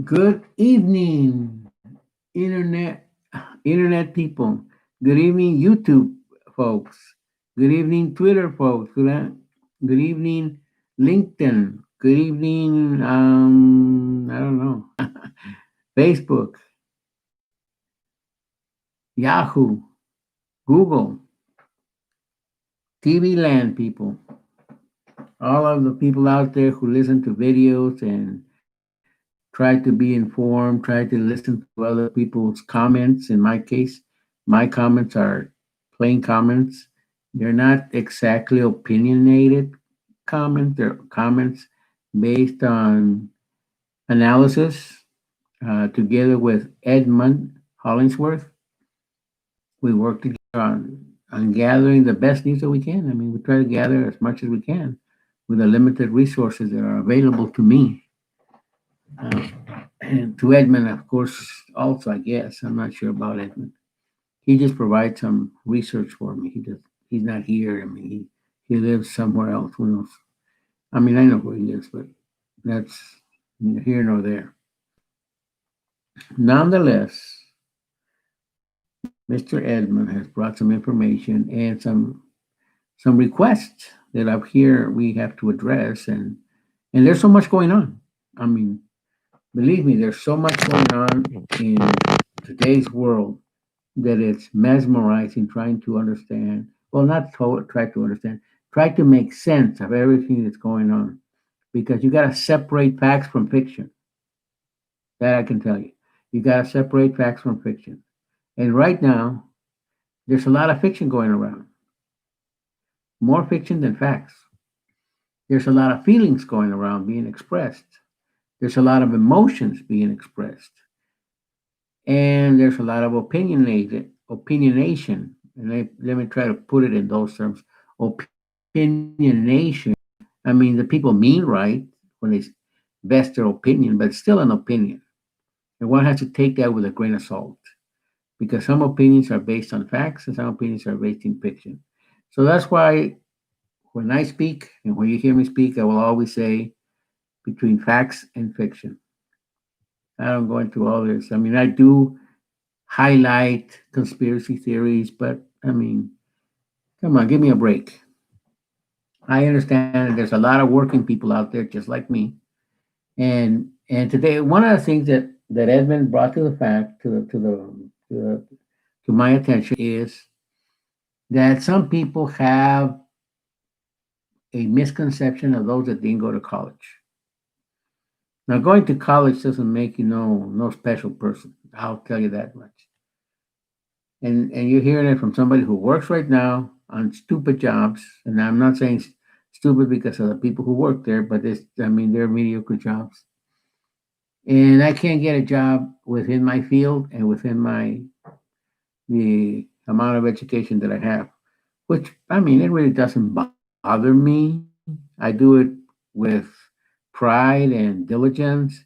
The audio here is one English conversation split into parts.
Good evening, internet people. Good evening, YouTube folks. Good evening, Twitter folks. Good evening, LinkedIn. Good evening, I don't know, Facebook, Yahoo, Google, TV Land people. All of the people out there who listen to videos and try to be informed, try to listen to other people's comments. In my case, my comments are plain comments. They're not exactly opinionated comments, they're comments based on analysis. Together with Edmund Hollingsworth, we work together on gathering the best news that we can. I mean, we try to gather as much as we can with the limited resources that are available to me. Uh, and to Edmund, of course, also, I guess. I'm not sure about Edmund. He just provides some research for me. He's not here. I mean, he lives somewhere else. Who knows? I mean, I know where he lives, but that's neither here nor there. Nonetheless, Mr. Edmund has brought some information and some requests that up here we have to address, and there's so much going on. I mean, believe me, there's so much going on in today's world that it's mesmerizing trying to understand. Well, not try to understand, try to make sense of everything that's going on because you got to separate facts from fiction. That I can tell you. You got to separate facts from fiction. And right now, there's a lot of fiction going around, more fiction than facts. There's a lot of feelings going around being expressed. There's a lot of emotions being expressed. And there's a lot of opinionation. And let me try to put it in those terms. Opinionation. I mean, the people mean right when they vest their opinion, but it's still an opinion. And one has to take that with a grain of salt because some opinions are based on facts and some opinions are based in fiction. So that's why when I speak and when you hear me speak, I will always say between facts and fiction. I don't go into all this. I mean, I do highlight conspiracy theories, but I mean, come on, give me a break. I understand that there's a lot of working people out there just like me, and today one of the things that Edmund brought to the fact to, the, to my attention is that some people have a misconception of those that didn't go to college. Now, going to college doesn't make you no special person. I'll tell you that much. And you're hearing it from somebody who works right now on stupid jobs, and I'm not saying stupid because of the people who work there, but it's I mean they're mediocre jobs, and I can't get a job within my field and within my the amount of education that I have, which I mean it really doesn't bother me. I do it with pride and diligence,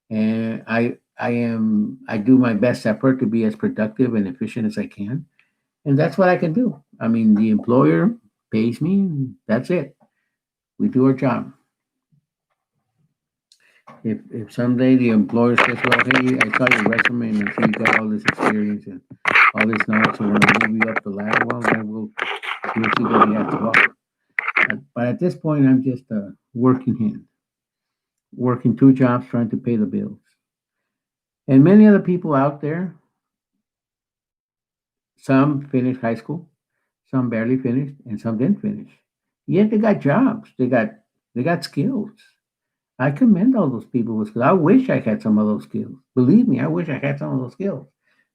and I do my best effort to be as productive and efficient as I can. And that's what I can do. I mean, the employer pays me, and that's it. We do our job. If someday the employer says, "Well, hey, I saw your resume and I see you got all this experience and all this knowledge, so want to move you up the ladder," well, then we'll see what he has to offer. But at this point, I'm just a working hand, working two jobs, trying to pay the bills. And many other people out there, some finished high school, some barely finished, and some didn't finish. Yet they got jobs. They got skills. I commend all those people with skills. I wish I had some of those skills. Believe me, I wish I had some of those skills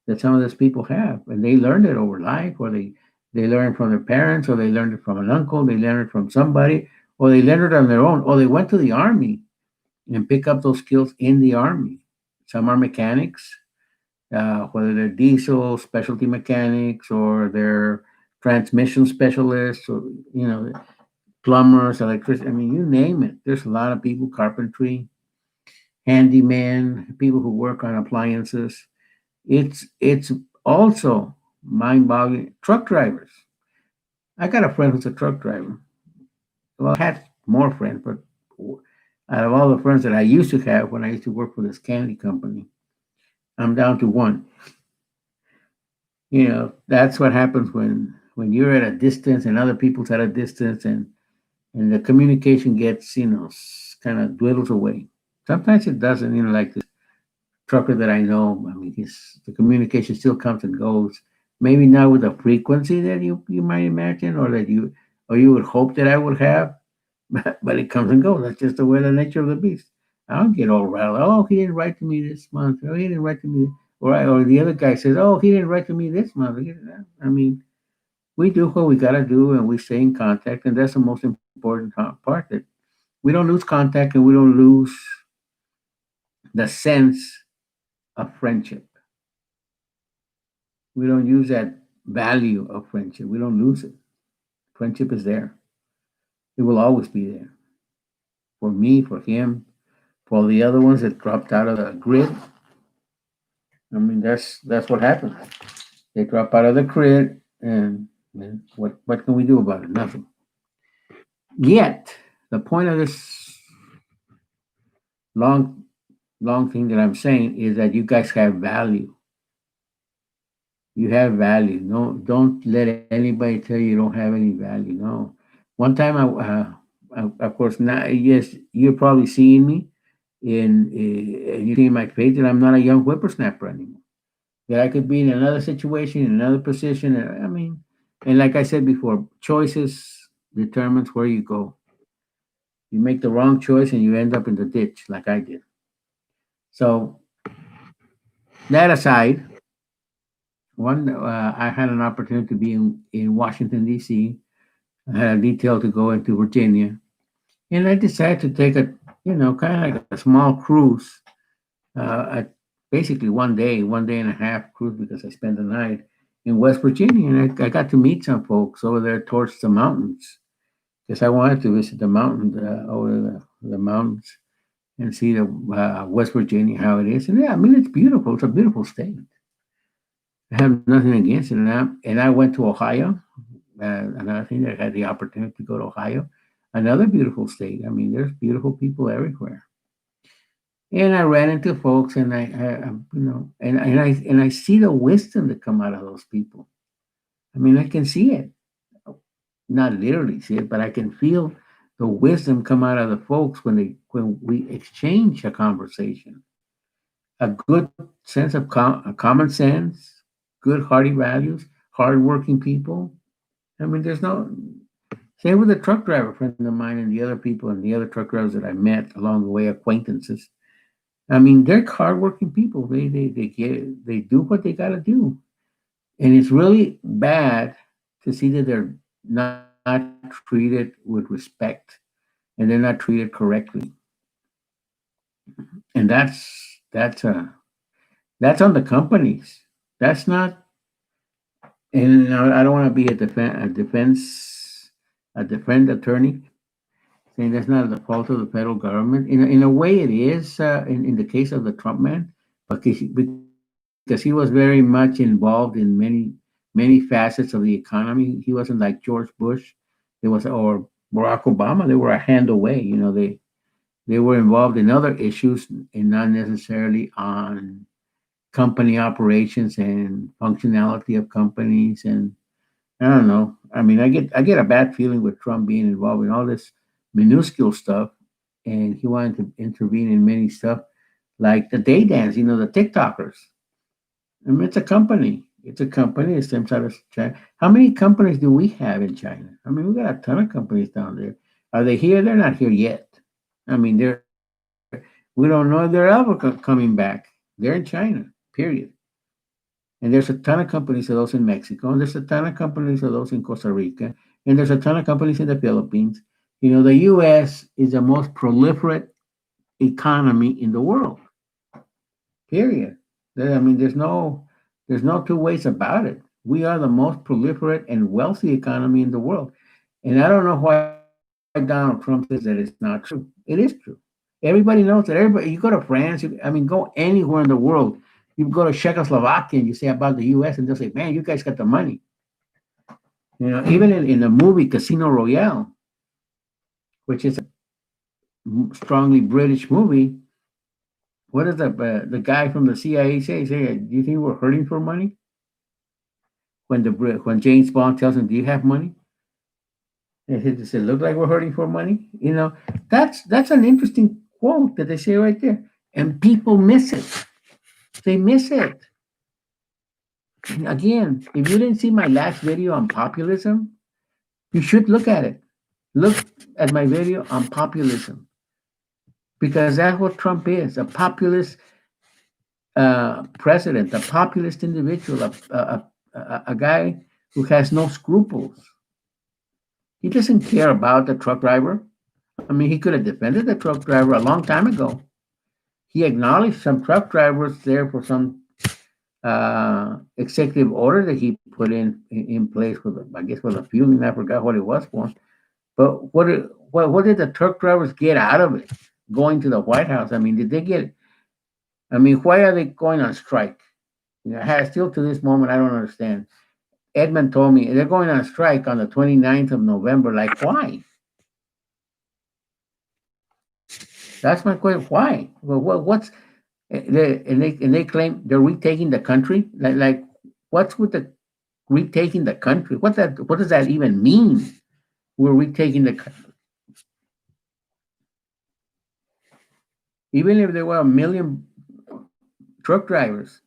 that some of those people have. And they learned it over life, or they learned from their parents, or they learned it from an uncle, they learned it from somebody, or they learned it on their own, or they went to the army and pick up those skills in the army. Some are mechanics, whether they're diesel specialty mechanics or they're transmission specialists, or plumbers, electricians. I mean, you name it. There's a lot of people, carpentry, handyman, people who work on appliances. It's also mind-boggling. Truck drivers. I got a friend who's a truck driver. Well, more friends, but out of all the friends that I used to have when I used to work for this candy company, I'm down to one. That's what happens when you're at a distance and other people's at a distance, and the communication gets kind of dwindles away. Sometimes it doesn't. Like this trucker that I know. I mean, his the communication still comes and goes. Maybe not with the frequency that you might imagine, or you would hope that I would have, but it comes and goes. That's just the way the nature of the beast. I don't get all rattled. Oh, he didn't write to me this month. Oh, he didn't write to me. Or the other guy says, oh, he didn't write to me this month. I mean, we do what we got to do, and we stay in contact, and that's the most important part. That we don't lose contact, and we don't lose the sense of friendship. We don't use that value of friendship. We don't lose it. Friendship is there. It will always be there for me, for him, for the other ones that dropped out of the grid. I mean, that's what happens. They drop out of the grid, and what can we do about it? Nothing. Yet, the point of this long long thing that I'm saying is that you guys have value. You have value. No, don't let anybody tell you don't have any value. No. One time, of course, now, yes, you're probably seeing me and you see my face that I'm not a young whippersnapper anymore. That I could be in another situation, in another position. I mean, and like I said before, choices determines where you go. You make the wrong choice and you end up in the ditch, like I did. So that aside, I had an opportunity to be in Washington D.C. I had a detail to go into Virginia, and I decided to take kind of like a small cruise, basically one day and a half cruise because I spent the night in West Virginia, and I got to meet some folks over there towards the mountains because I wanted to visit the mountains over the mountains and see the West Virginia how it is. And yeah, I mean it's beautiful. It's a beautiful state. I have nothing against it. And I went to Ohio. Another thing that I had the opportunity to go to Ohio, another beautiful state. I mean, there's beautiful people everywhere. And I ran into folks, and I see the wisdom that come out of those people. I mean, I can see it, not literally see it, but I can feel the wisdom come out of the folks when we exchange a conversation. A good sense of common sense, good hearty values, hardworking people. I mean, there's no same with the truck driver friend of mine and the other people and the other truck drivers that I met along the way, acquaintances. I mean, they're hardworking people. They do what they got to do, and it's really bad to see that they're not treated with respect and they're not treated correctly, and that's on the companies. That's not, and I don't want to be a defense attorney saying that's not the fault of the federal government. In a way, it is in the case of the Trump man, because he was very much involved in many facets of the economy. He wasn't like George Bush, or Barack Obama. They were a hand away. They were involved in other issues and not necessarily on company operations and functionality of companies. And I don't know. I mean, I get a bad feeling with Trump being involved in all this minuscule stuff, and he wanted to intervene in many stuff like the day dance. The TikTokers. I mean, it's a company. It's a company. It's them side of China. How many companies do we have in China? I mean, we got a ton of companies down there. Are they here? They're not here yet. I mean, we don't know if they're ever coming back. They're in China. Period. And there's a ton of companies of those in Mexico, and there's a ton of companies of those in Costa Rica, and there's a ton of companies in the Philippines. The U.S. is the most proliferate economy in the world. Period. I mean, there's no two ways about it. We are the most proliferate and wealthy economy in the world, and I don't know why Donald Trump says that it's not true. It is true. Everybody knows that. Everybody, you go to France. I mean, go anywhere in the world. You go to Czechoslovakia and you say about the U.S. and they'll say, "Man, you guys got the money." Even in the movie Casino Royale, which is a strongly British movie. What does the guy from the CIA say? Say, do you think we're hurting for money? When James Bond tells him, "Do you have money?" And he said, "Look like we're hurting for money." That's an interesting quote that they say right there, and people miss it. They miss it. Again, if you didn't see my last video on populism, you should look at it. Look at my video on populism because that's what Trump is, a populist president, a populist individual, a guy who has no scruples. He doesn't care about the truck driver. I mean, he could have defended the truck driver a long time ago. He acknowledged some truck drivers there for some executive order that he put in place with, I guess, with a few. I forgot what it was for. But what did the truck drivers get out of it going to the White House? I mean, did they get? I mean, why are they going on strike? Still to this moment, I don't understand. Edmund told me they're going on strike on the 29th of November. Like, why? That's my question. Why? Well, what's and they claim they're retaking the country. Like what's with the retaking the country? What does that even mean? We're retaking the country. Even if there were a million truck drivers,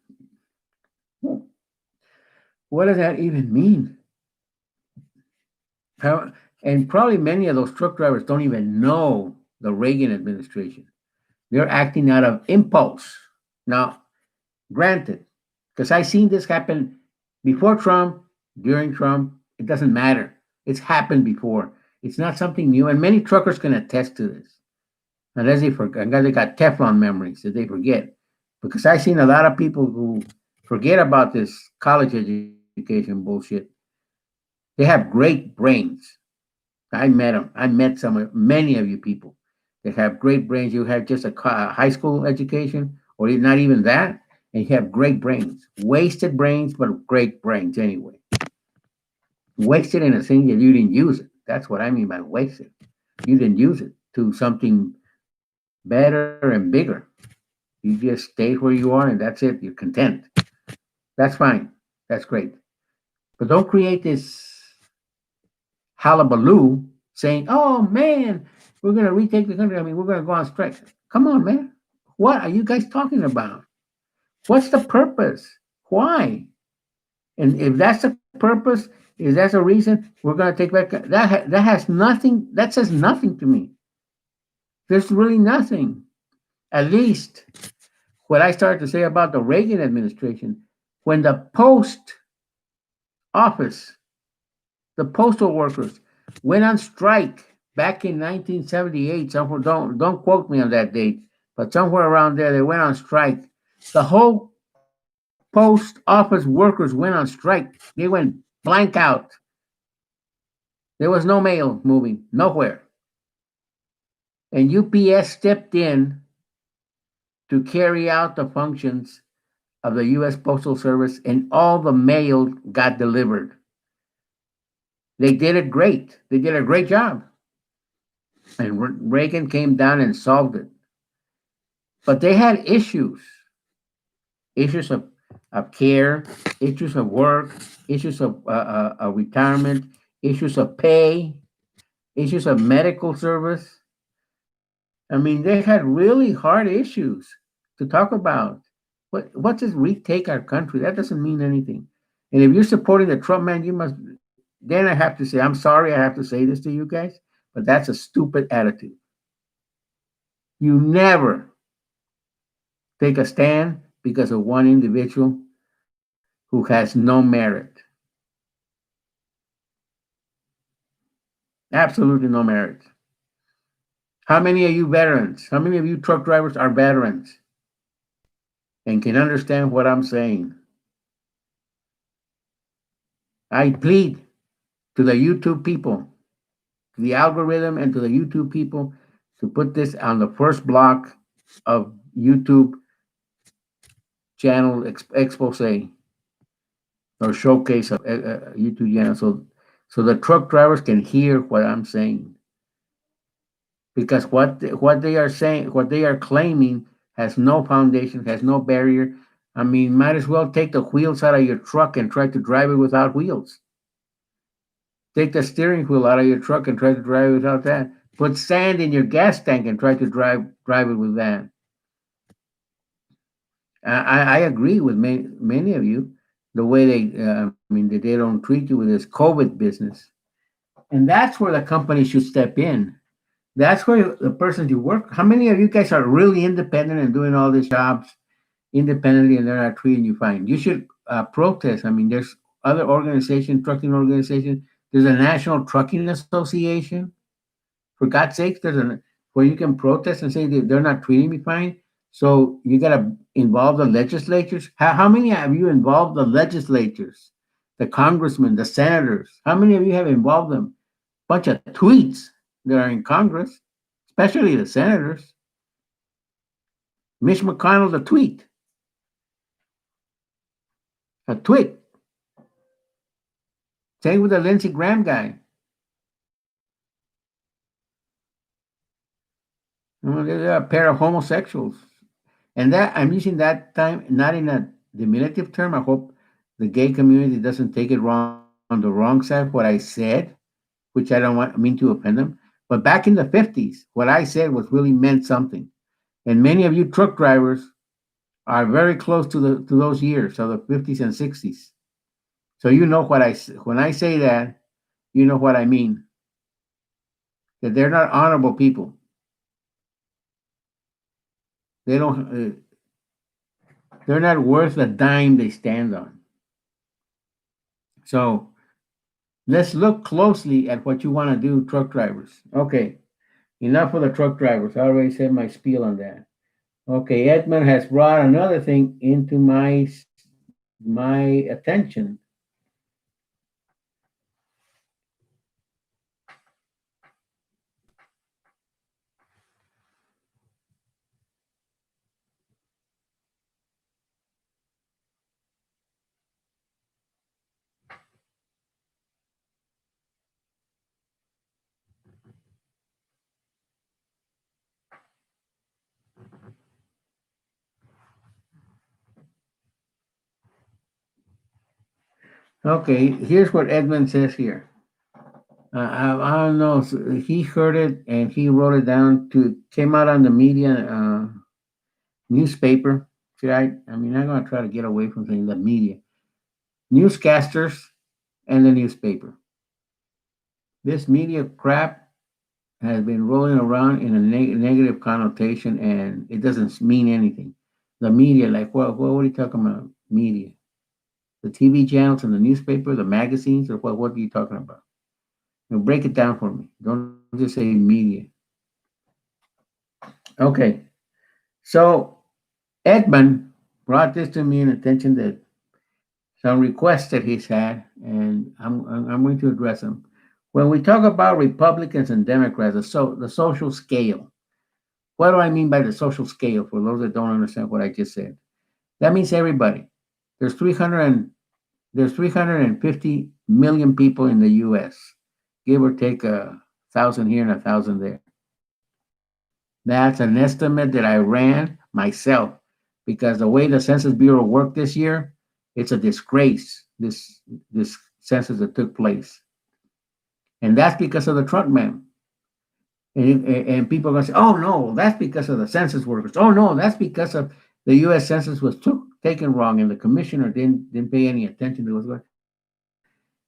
what does that even mean? And probably many of those truck drivers don't even know the Reagan administration. They're acting out of impulse. Now, granted, because I've seen this happen before Trump, during Trump, it doesn't matter. It's happened before. It's not something new, and many truckers can attest to this. Unless they forget, unless they got Teflon memories that they forget. Because I've seen a lot of people who forget about this college education bullshit. They have great brains. I met them. I met many of you people that have great brains. You have just a high school education, or not even that, and you have great brains. Wasted brains, but great brains anyway. Wasted in a thing that you didn't use it. That's what I mean by wasted. You didn't use it to something better and bigger. You just stay where you are, and that's it. You're content. That's fine. That's great. But don't create this hullabaloo saying, "Oh man, we're going to retake the country. I mean, we're going to go on strike." Come on, man. What are you guys talking about? What's the purpose? Why? And if that's the purpose, if that's a reason, we're going to take back that has nothing. That says nothing to me. There's really nothing. At least what I started to say about the Reagan administration, when the post office, the postal workers went on strike back in 1978. Somewhere, don't quote me on that date, but somewhere around there they went on strike. The whole post office workers went on strike. They went blank out. There was no mail moving nowhere, and UPS stepped in to carry out the functions of the U.S. Postal Service, and all the mail got delivered. They did it great. They did a great job. And Reagan came down and solved it. But they had issues of care, issues of work, issues of retirement, issues of pay, issues of medical service. I mean, they had really hard issues to talk about. What does retake our country? That doesn't mean anything. And if you're supporting the Trump man, you must. Then I have to say, I'm sorry, I have to say this to you guys, but that's a stupid attitude. You never take a stand because of one individual who has no merit. Absolutely no merit. How many of you veterans? How many of you truck drivers are veterans and can understand what I'm saying? I plead to the YouTube people, to the algorithm, and to the YouTube people to put this on the first block of YouTube channel expose or showcase of YouTube channel, so the truck drivers can hear what I'm saying. because what they are saying, what they are claiming, has no foundation, has no barrier. I mean, might as well take the wheels out of your truck and try to drive it without wheels. Take the steering wheel out of your truck and try to drive it without that. Put sand in your gas tank and try to drive it with that. I agree with many of you, the way I mean, that they don't treat you with this COVID business, and that's where the company should step in. That's where the person you work. How many of you guys are really independent and doing all these jobs independently, and they're not treating you fine? You should protest. I mean, there's other organizations, trucking organizations. There's a National Trucking Association. For God's sake, where you can protest and say that they're not treating me fine. So you got to involve the legislatures. How many have you involved the legislatures, the congressmen, the senators? How many of you have involved them? Bunch of tweets that are in Congress, especially the senators. Mitch McConnell's a tweet. Same with the Lindsey Graham guy. They're a pair of homosexuals. And that I'm using that time not in a diminutive term. I hope the gay community doesn't take it wrong on the wrong side. What I said, which I don't mean to offend them, but back in the 50s, what I said was really meant something. And many of you truck drivers are very close to those years, so the 50s and 60s. So you know what when I say that, you know what I mean. That they're not honorable people. They don't. They're not worth the dime they stand on. So let's look closely at what you want to do, truck drivers. Okay, enough of the truck drivers. I already said my spiel on that. Okay, Edmund has brought another thing into my attention. Okay, here's what Edmund says here. I don't know. He heard it and he wrote it down. Came out on the media newspaper. See, I mean, I'm gonna try to get away from saying the media, newscasters, and the newspaper. This media crap has been rolling around in a negative connotation, and it doesn't mean anything. The media, like, what are you talking about? Media, the TV channels and the newspaper, the magazines, or what are you talking about? Break it down for me. Don't just say media. Okay, so Edmund brought this to me in attention that some requests that he's had, and I'm going to address them. When we talk about Republicans and Democrats, the social scale, what do I mean by the social scale for those that don't understand what I just said? That means everybody. There's 300 there's 350 million people in the US, give or take 1,000 here and 1,000 there. That's an estimate that I ran myself because the way the Census Bureau worked this year, it's a disgrace. This census that took place, and that's because of the truck man. And people are going to say, "Oh no, that's because of the census workers." Oh no, that's because of the U.S. Census was taken wrong, and the commissioner didn't pay any attention to what's going.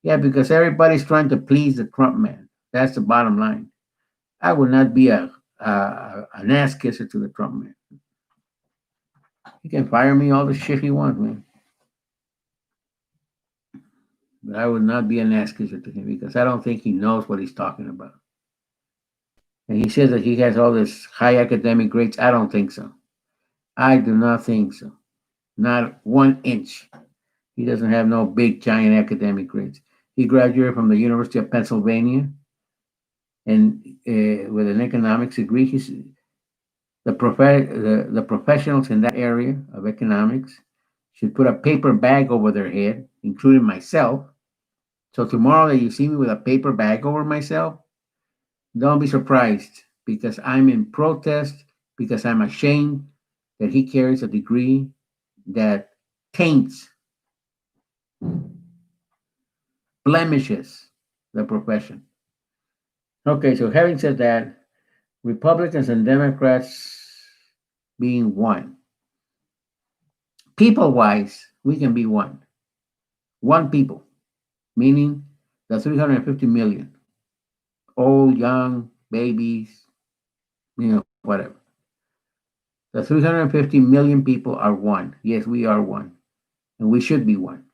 Yeah, because everybody's trying to please the Trump man. That's the bottom line. I will not be an ass kisser to the Trump man. He can fire me all the shit he wants, man. But I would not be an ass kisser to him because I don't think he knows what he's talking about. And he says that he has all this high academic grades. I don't think so. I do not think so. Not 1 inch. He doesn't have no big giant academic grades. He graduated from the University of Pennsylvania, and with an economics degree. The professionals in that area of economics should put a paper bag over their head, including myself. So tomorrow that you see me with a paper bag over myself, don't be surprised. because I'm in protest, because I'm ashamed that he carries a degree that taints, blemishes the profession. Okay, so having said that, Republicans and Democrats being one. People wise, we can be one. One people, meaning the 350 million, old, young, babies, whatever. The 350 million people are one. Yes, we are one. And we should be one.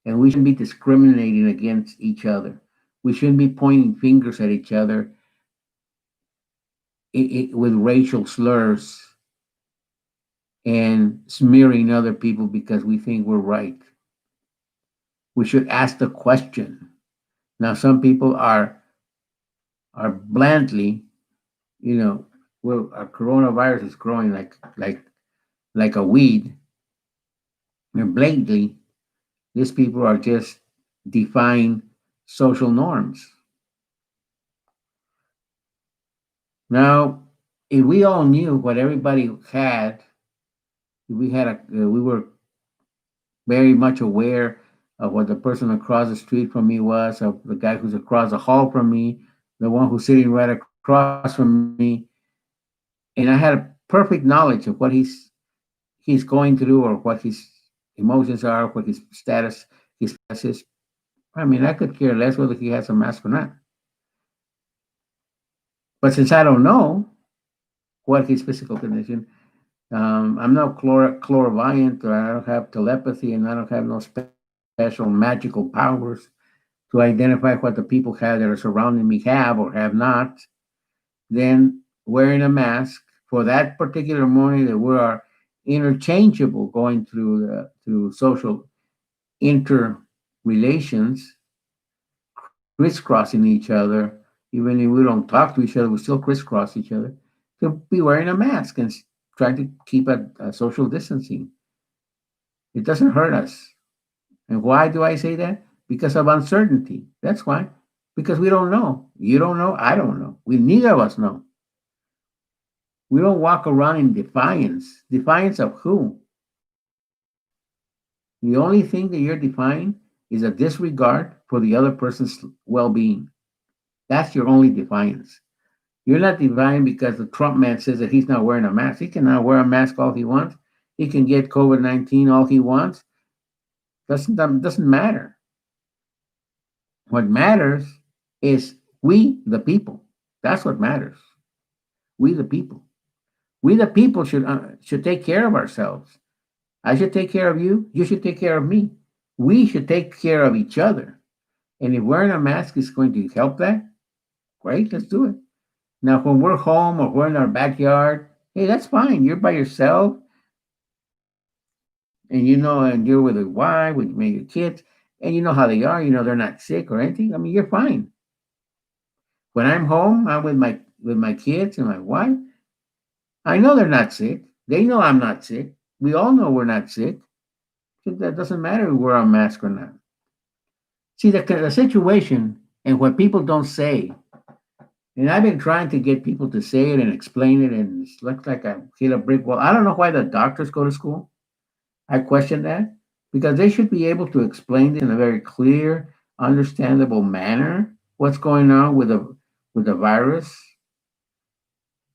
And we shouldn't be discriminating against each other. We shouldn't be pointing fingers at each other with racial slurs and smearing other people because we think we're right. We should ask the question. Now, some people are blandly, well, our coronavirus is growing like a weed, and blatantly, these people are just defying social norms. Now, if we all knew what everybody had, if we were very much aware of what the person across the street from me was, of the guy who's across the hall from me, the one who's sitting right across from me, and I had a perfect knowledge of what he's going through or what his emotions are, what his status, his status is. I mean, I could care less whether he has a mask or not. But since I don't know what his physical condition, I'm not clairvoyant, or I don't have telepathy, and I don't have no special magical powers to identify what the people have that are surrounding me have or have not. Then wearing a mask for that particular morning that we are interchangeable going through social interrelations, crisscrossing each other, even if we don't talk to each other, we still crisscross each other, to be wearing a mask and trying to keep a social distancing. It doesn't hurt us. And why do I say that? Because of uncertainty. That's why. Because we don't know. You don't know. I don't know. We neither of us know. We don't walk around in defiance. Defiance of who? The only thing that you're defying is a disregard for the other person's well being. That's your only defiance. You're not defying because the Trump man says that he's not wearing a mask. He can now wear a mask all he wants. He can get COVID-19 all he wants. Doesn't matter. What matters is we, the people. That's what matters. We, the people. We, the people, should take care of ourselves. I should take care of you. You should take care of me. We should take care of each other. And if wearing a mask is going to help that, great, let's do it. Now, when we're home or we're in our backyard, hey, that's fine. You're by yourself, and you're with a wife, with maybe your kids, and you know how they are. They're not sick or anything. I mean, you're fine. When I'm home, I'm with my kids and my wife. I know they're not sick. They know I'm not sick. We all know we're not sick. So that doesn't matter if we wear a mask or not. See, the situation and what people don't say, and I've been trying to get people to say it and explain it, and it looks like I hit a brick wall. I don't know why the doctors go to school. I question that because they should be able to explain it in a very clear, understandable manner what's going on with the virus,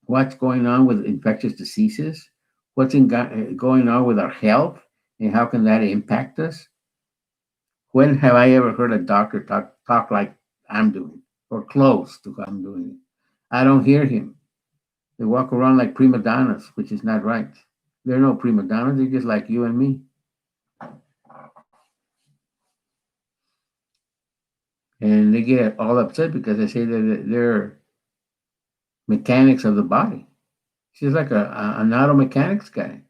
what's going on with infectious diseases, going on with our health, and how can that impact us. When have I ever heard a doctor talk like I'm doing, or close to how I'm doing it? I don't hear him. They walk around like prima donnas, which is not right. They're no prima donnas. They're just like you and me. And they get all upset because they say that they're mechanics of the body. She's like an auto mechanics guy.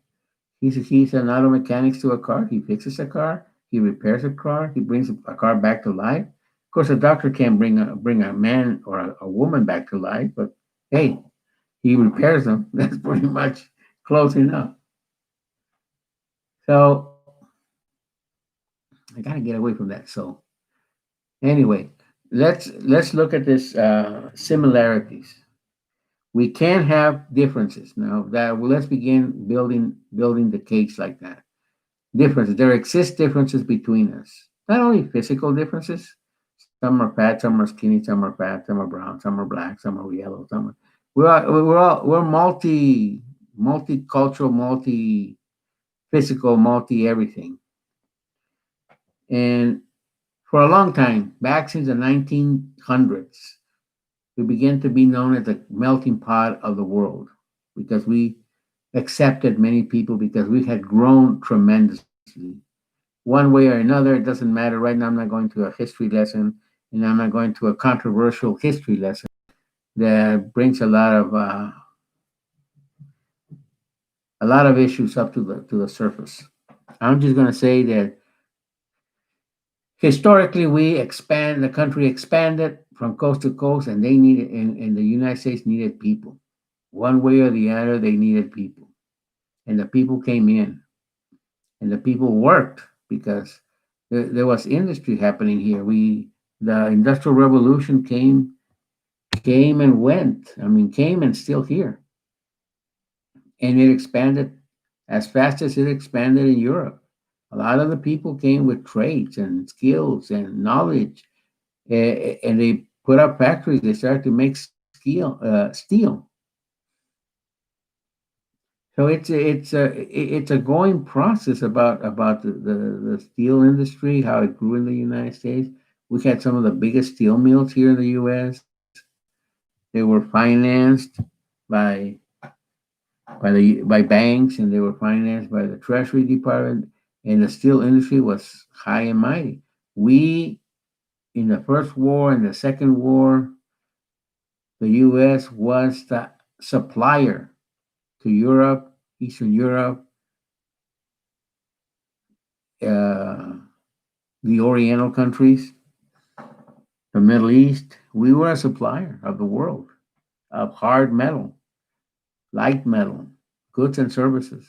He's an auto mechanics to a car. He fixes a car. He repairs a car. He brings a car back to life. Of course, a doctor can't bring a man or a woman back to life, but hey, he repairs them. That's pretty much close enough. So I gotta get away from that. So anyway, let's look at this similarities. We can have differences. Now that well, let's begin building the case like that. Differences. There exist differences between us. Not only physical differences. Some are fat, some are skinny, some are fat, some are brown, some are black, some are yellow, some are we're multicultural, multi physical, multi everything. And for a long time, back since the 1900s, we began to be known as the melting pot of the world because we accepted many people because we had grown tremendously. One way or another, it doesn't matter. Right now, I'm not going to a history lesson, and I'm not going to a controversial history lesson that brings a lot of issues up to the surface. I'm just going to say that historically, the country expanded from coast to coast, and they needed, and the United States needed people. One way or the other, they needed people. And the people came in, and the people worked because there was industry happening here. The Industrial Revolution came and went. I mean, came and still here. And it expanded as fast as it expanded in Europe. A lot of the people came with trades and skills and knowledge, and they put up factories. They started to make steel. So it's a going process about the steel industry, how it grew in the United States. We had some of the biggest steel mills here in the U.S. They were financed by by banks, and they were financed by the Treasury Department, and the steel industry was high and mighty. We in the First War and the Second War, the U.S. was the supplier to Europe, Eastern Europe, uh, the Oriental countries, the Middle East. We were a supplier of the world of hard metal, light metal, goods and services,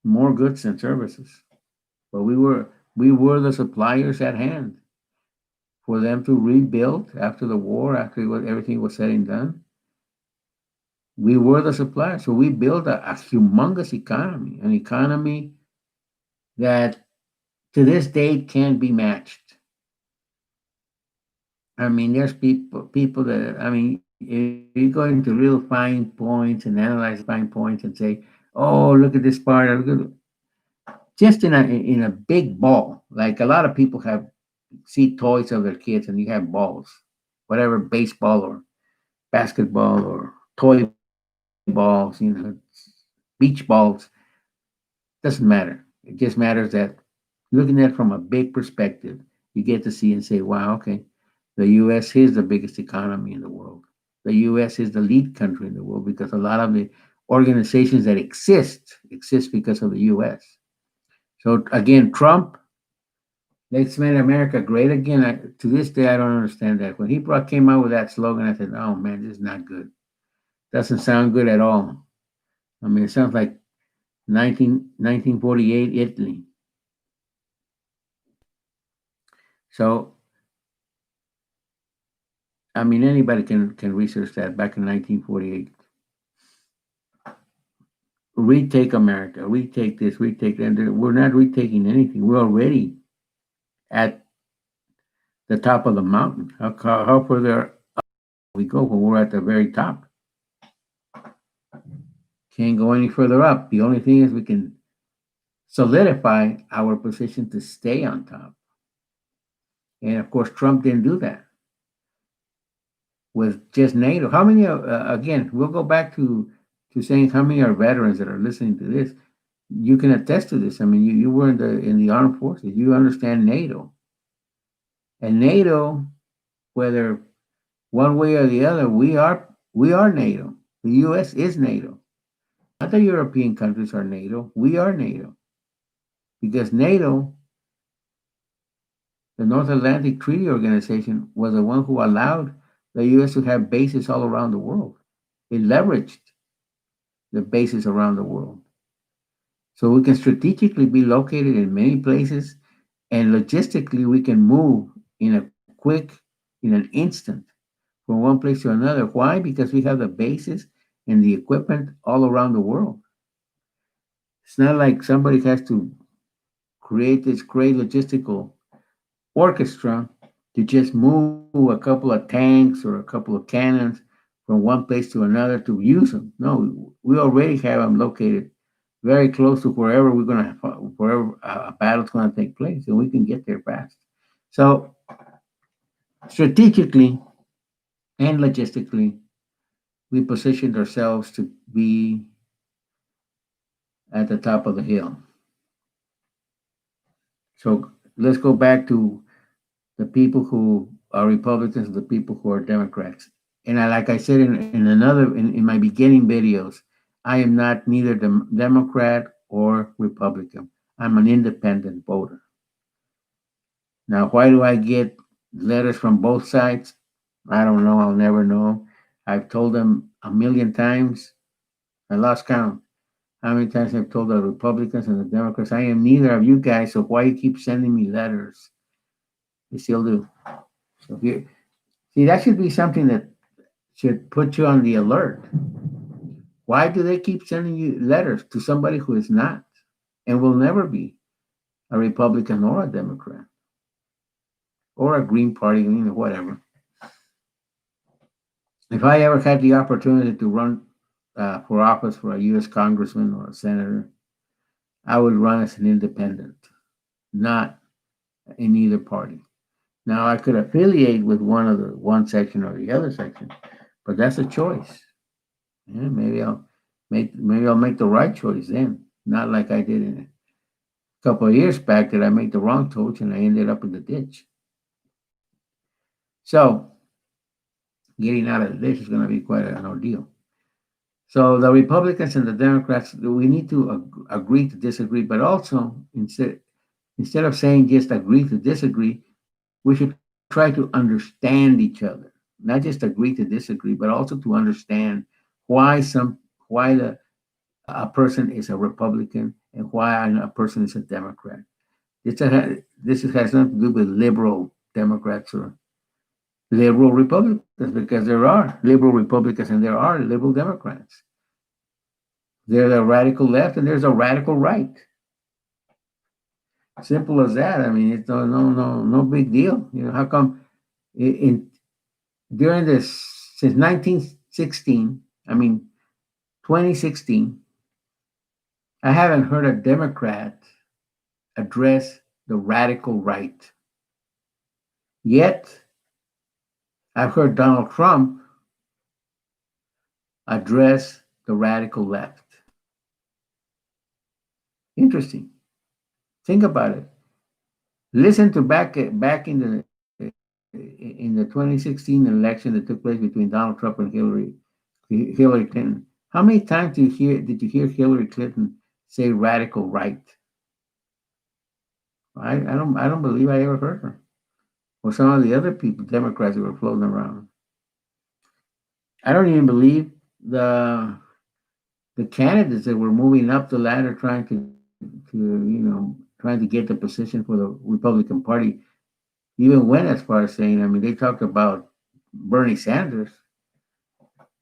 more goods and services. But we were the suppliers at hand for them to rebuild after the war, after everything was said and done. We were the supplier. So we built a humongous economy, an economy that to this day can't be matched. I mean, there's people that I mean, if you go into real fine points and analyze fine points and say, "Oh, look at this part," or look at, just in a big ball, like a lot of people have see toys of their kids, and you have balls, whatever baseball or basketball or toy balls, beach balls, doesn't matter. It just matters that looking at it from a big perspective, you get to see and say, "Wow, okay, the U.S. is the biggest economy in the world. The U.S. is the lead country in the world because a lot of the organizations that exist because of the U.S." So again, Trump, let's make America great again. To this day, I don't understand that. When he came out with that slogan, I said, "Oh man, this is not good. Doesn't sound good at all." I mean, it sounds like 1948 Italy. So I mean, anybody can research that back in 1948. Retake America, retake this, retake that. We're not retaking anything. We're already at the top of the mountain. How further up we go when we're at the very top? Can't go any further up. The only thing is we can solidify our position to stay on top. And of course, Trump didn't do that with just NATO. How many? Again, we'll go back to saying how many are veterans that are listening to this. You can attest to this. I mean, you were in the armed forces. You understand NATO, and NATO, whether one way or the other, we are NATO. The U.S. is NATO. Not the European countries are NATO. We are NATO because NATO, the North Atlantic Treaty Organization, was the one who allowed the U.S. to have bases all around the world. It leveraged the bases around the world. So we can strategically be located in many places, and logistically we can move in a quick, in an instant. from one place to another. Why? Because we have the bases and the equipment all around the world. It's not like somebody has to create this great logistical orchestra to just move a couple of tanks or a couple of cannons from one place to another to use them. No, we already have them located very close to wherever wherever a battle's going to take place, and we can get there fast. So strategically and logistically, we positioned ourselves to be at the top of the hill. So let's go back to the people who are Republicans and the people who are Democrats. And like I said in my beginning videos, I am not neither Democrat or Republican. I'm an independent voter. Now, why do I get letters from both sides? I don't know. I'll never know. I've told them a million times. I lost count. How many times I've told the Republicans and the Democrats, I am neither of you guys, so why you keep sending me letters? They still do. So here, see, that should be something that should put you on the alert. Why do they keep sending you letters to somebody who is not and will never be a Republican or a Democrat or a Green Party, whatever? If I ever had the opportunity to run for office for a U.S. congressman or a senator, I would run as an independent, not in either party. Now I could affiliate with one section or the other section, but that's a choice. Yeah, maybe I'll make the right choice then, not like I did in a couple of years back that I made the wrong choice and I ended up in the ditch. So getting out of the ditch is going to be quite an ordeal. So the Republicans and the Democrats, we need to agree to disagree, but also instead of saying just agree to disagree, we should try to understand each other, not just agree to disagree, but also to understand why a person is a Republican and why a person is a Democrat. This has nothing to do with liberal Democrats or liberal Republicans, because there are liberal Republicans and there are liberal Democrats. There's a radical left and there's a radical right. Simple as that. I mean, it's no big deal. How come in during this since 1916, I mean 2016, I haven't heard a Democrat address the radical right. Yet, I've heard Donald Trump address the radical left. Interesting. Think about it. Listen to back in the 2016 election that took place between Donald Trump and Hillary Clinton. How many times did you hear Hillary Clinton say radical right? I don't believe I ever heard her. Or some of the other people, Democrats that were floating around. I don't even believe the candidates that were moving up the ladder trying to get the position for the Republican Party even went as far as saying, I mean, they talked about Bernie Sanders,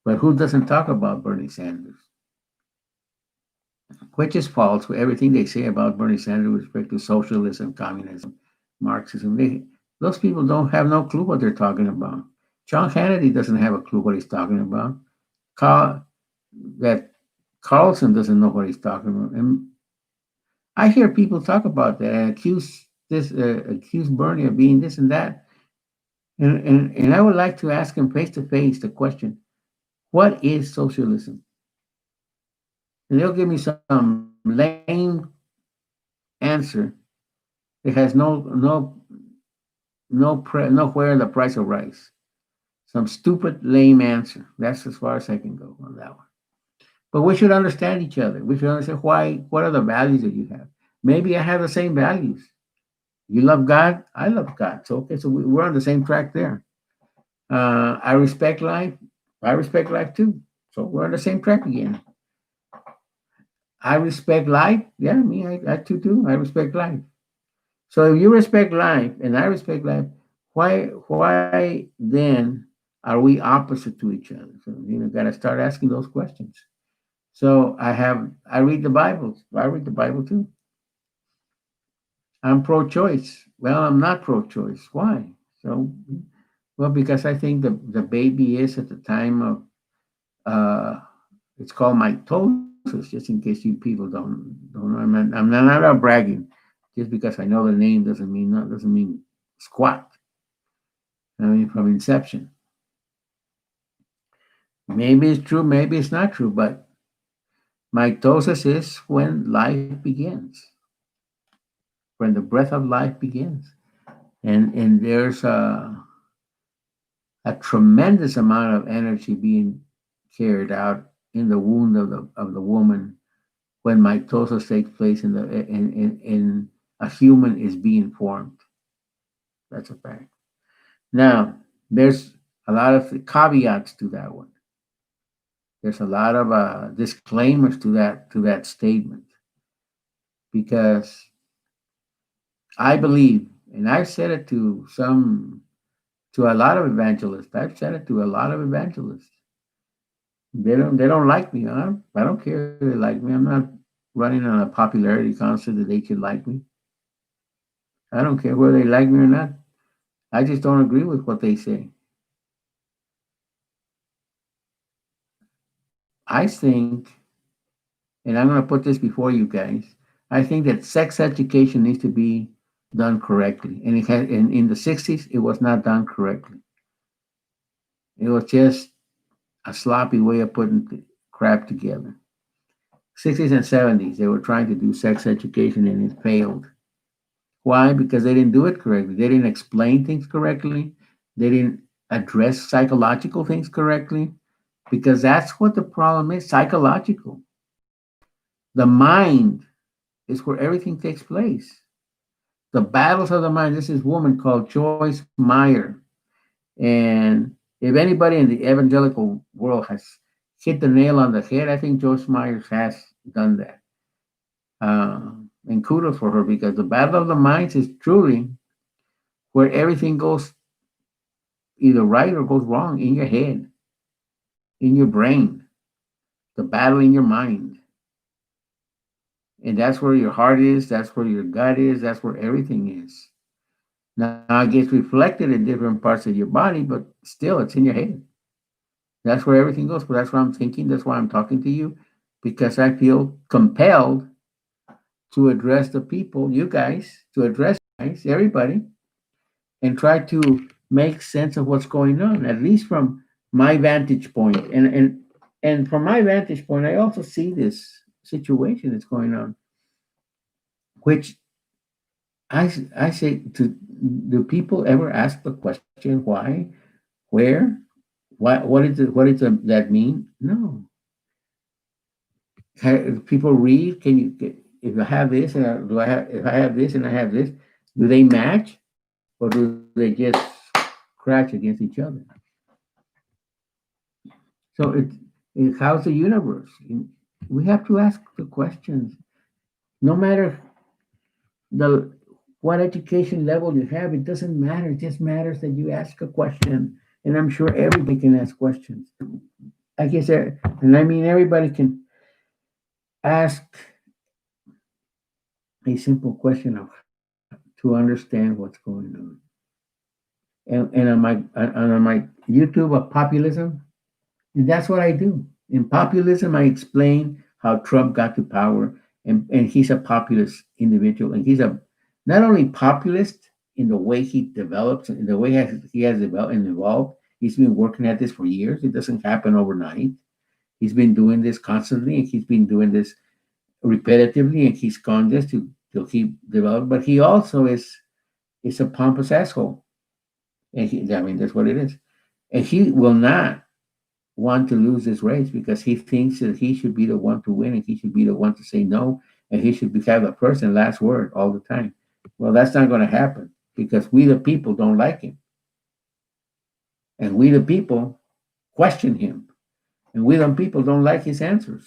but who doesn't talk about Bernie Sanders? Which is false for everything they say about Bernie Sanders with respect to socialism, communism, Marxism. Those people don't have no clue what they're talking about. John Hannity doesn't have a clue what he's talking about. That Carlson doesn't know what he's talking about. And I hear people talk about that and accuse Bernie of being this and that. And I would like to ask him face to face the question, what is socialism? And they'll give me some lame answer that has nowhere the price of rice. Some stupid lame answer. That's as far as I can go on that one. But we should understand each other. We should understand what are the values that you have. Maybe I have the same values. You love God, I love God. So okay, so we're on the same track there. I respect life. I respect life too. So we're on the same track again. I respect life. Yeah, me, I too. I respect life. So if you respect life and I respect life, why then Are we opposite to each other? So got to start asking those questions. So I read the Bible. I read the Bible too. I'm pro-choice. Well, I'm not pro-choice. Why? So, well, because I think the baby is at the time of uh, it's called mitosis. Just in case you people don't know, I'm not bragging. Just because I know the name doesn't mean squat. I mean, from inception. Maybe it's true, maybe it's not true, but mitosis is when life begins, when the breath of life begins, and there's a tremendous amount of energy being carried out in the womb of the woman when mitosis takes place in a human is being formed. That's a fact. Now, there's a lot of caveats to that one. There's a lot of disclaimers to that statement because I believe, and I've said it to a lot of evangelists. I've said it to a lot of evangelists. They don't like me. I don't care if they like me. I'm not running on a popularity contest that they should like me. I don't care whether they like me or not. I just don't agree with what they say. I think, and I'm going to put this before you guys. I think that sex education needs to be done correctly, and it had in the '60s it was not done correctly. It was just a sloppy way of putting crap together. '60s and '70s they were trying to do sex education and it failed. Why? Because they didn't do it correctly. They didn't explain things correctly. They didn't address psychological things correctly. Because that's what the problem is psychological. The mind is where everything takes place. The battles of the mind. This is a woman called Joyce Meyer. And if anybody in the evangelical world has hit the nail on the head, I think Joyce Meyer has done that. And kudos for her because the battle of the minds is truly where everything goes either right or goes wrong in your head, in your brain, the battle in your mind. And that's where your heart is, that's where your gut is, that's where everything is. Now it gets reflected in different parts of your body, but still it's in your head. That's where everything goes. But that's what I'm thinking. That's why I'm talking to you, because I feel compelled to address the people, you guys, to address you guys, everybody, and try to make sense of what's going on, at least from my vantage point. And from my vantage point, I also see this situation that's going on, which I say to do people ever ask the question why, where, what does that mean? No. People read. Can you if I have this and do I have if I have this and I have this, do they match or do they just crash against each other? So how's the universe? We have to ask the questions. No matter the what education level you have, it doesn't matter. It just matters that you ask a question. And I'm sure everybody can ask questions. I guess, and I mean everybody can ask a simple question to understand what's going on. And on my YouTube of populism, and that's what I do. In populism, I explain how Trump got to power, and he's a populist individual, and he's a not only populist in the way he develops, in the way he has developed and evolved. He's been working at this for years. It doesn't happen overnight. He's been doing this constantly, and he's been doing this repetitively, and he's gone this to keep developing. But he also is a pompous asshole, and I mean that's what it is. And he will not want to lose this race because he thinks that he should be the one to win and he should be the one to say no and he should have the person last word all the time. Well, that's not going to happen because we the people don't like him, and we the people question him, and we the people don't like his answers.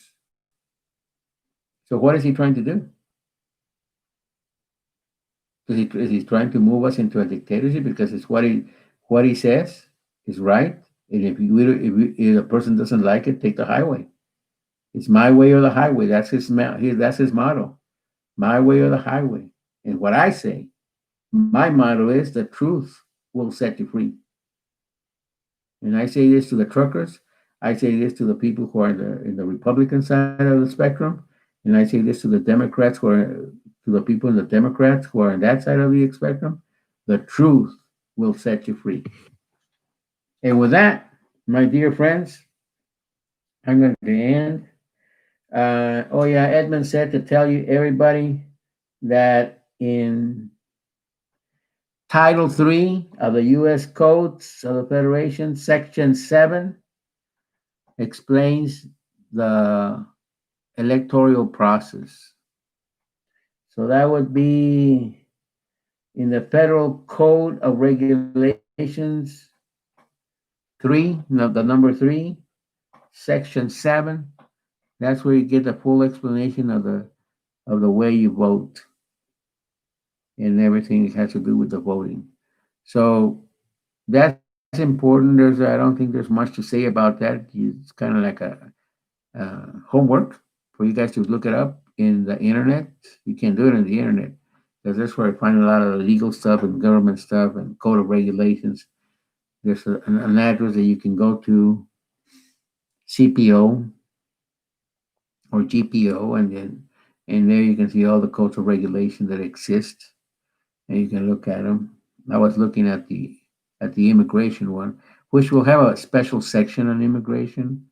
So what is he trying to do? Is he trying to move us into a dictatorship because it's what he says is right And if the person doesn't like it, take the highway. It's my way or the highway. That's his motto. My way or the highway. And what I say, my motto is the truth will set you free. And I say this to the truckers. I say this to the people who are in the Republican side of the spectrum. And I say this to the Democrats to the people in the Democrats who are on that side of the spectrum. The truth will set you free. And with that, my dear friends, I'm going to end. Oh yeah, Edmund said to tell you everybody that in Title 3 of the U.S. Codes of the Federation, Section 7 explains the electoral process. So that would be in the Federal Code of Regulations 3, no, the number 3, Section 7. That's where you get the full explanation of the way you vote and everything that has to do with the voting. So that's important. I don't think there's much to say about that. It's kind of like a homework for you guys to look it up in the internet. You can do it in the internet because that's where I find a lot of the legal stuff and government stuff and code of regulations. There's an address that you can go to, CPO or GPO, and there you can see all the codes of regulation that exist, and you can look at them. I was looking at the immigration one, which will have a special section on immigration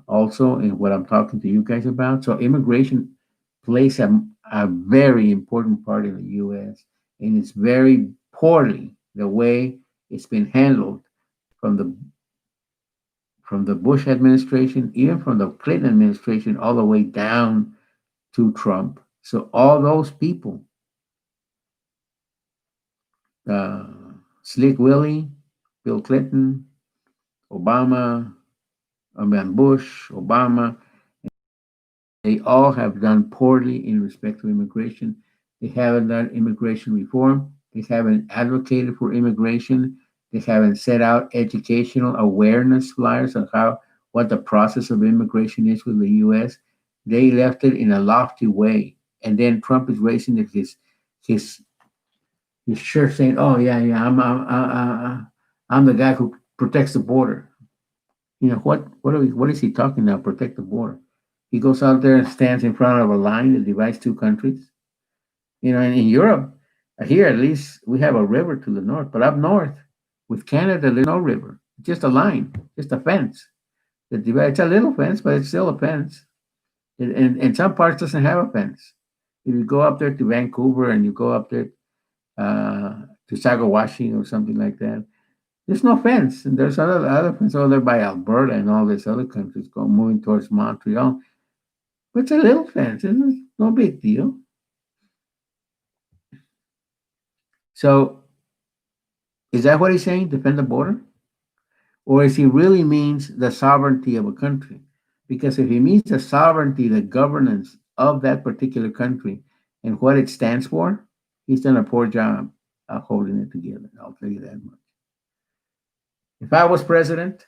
also in what I'm talking to you guys about. So immigration plays a very important part in the U.S. and it's very poorly the way it's been handled from the Bush administration, even from the Clinton administration, all the way down to Trump. So all those people, uh, Slick Willie, Bill Clinton, Obama, I mean Bush, Obama, they all have done poorly in respect to immigration. They haven't done immigration reform. They haven't advocated for immigration. They haven't set out educational awareness flyers on what the process of immigration is with the U.S. They left it in a lofty way, and then Trump is raising his his shirt saying, "Oh yeah, yeah, I'm the guy who protects the border." You know what is he talking now? Protect the border. He goes out there and stands in front of a line that divides two countries. You know, and in Europe, here at least we have a river to the north, but up north with Canada, there's no river. It's just a line, just a fence that divides. It's a little fence, but it's still a fence. And some parts doesn't have a fence. If you go up there to Vancouver and you go up there to Saguashi or something like that, there's no fence. And there's other fence over there by Alberta and all these other countries going moving towards Montreal. But it's a little fence. It's no big deal. So is that what he's saying? Defend the border? Or is he really means the sovereignty of a country? Because if he means the sovereignty, the governance of that particular country and what it stands for, he's done a poor job of holding it together. I'll tell you that much. If I was president,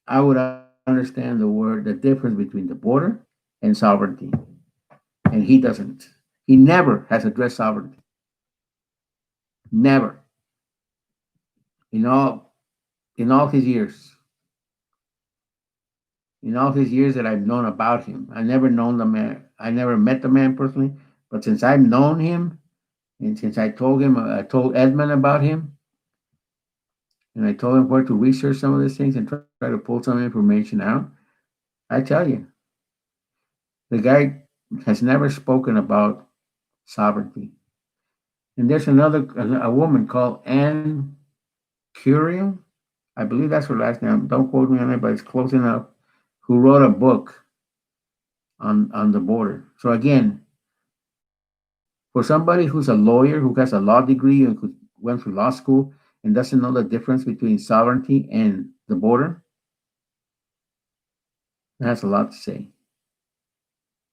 I would understand the difference between the border and sovereignty. And he doesn't. He never has addressed sovereignty. Never. In all in all his years. In all his years that I've known about him. I never known the man. I never met the man personally, but since I've known him, and since I told Edmund about him, and I told him where to research some of these things and try to pull some information out. I tell you, the guy has never spoken about sovereignty. And there's a woman called Anne Curiel. I believe that's her last name. Don't quote me on it, but it's close enough. Who wrote a book on the border? So again, for somebody who's a lawyer, who has a law degree and who went through law school and doesn't know the difference between sovereignty and the border, that has a lot to say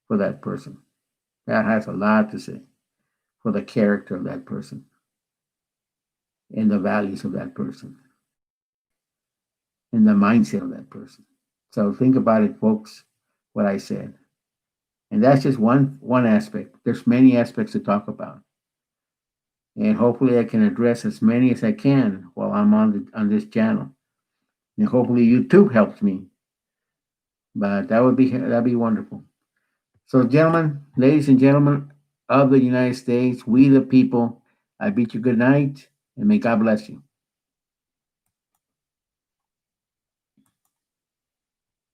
for that person. That has a lot to say for the character of that person and the values of that person. and the mindset of that person. So think about it, folks, what I said. And that's just one aspect. There's many aspects to talk about. And hopefully I can address as many as I can while I'm on this channel. And hopefully YouTube helps me. But that'd be wonderful. So, gentlemen, ladies and gentlemen of the United States, we the people, I bid you good night and may God bless you.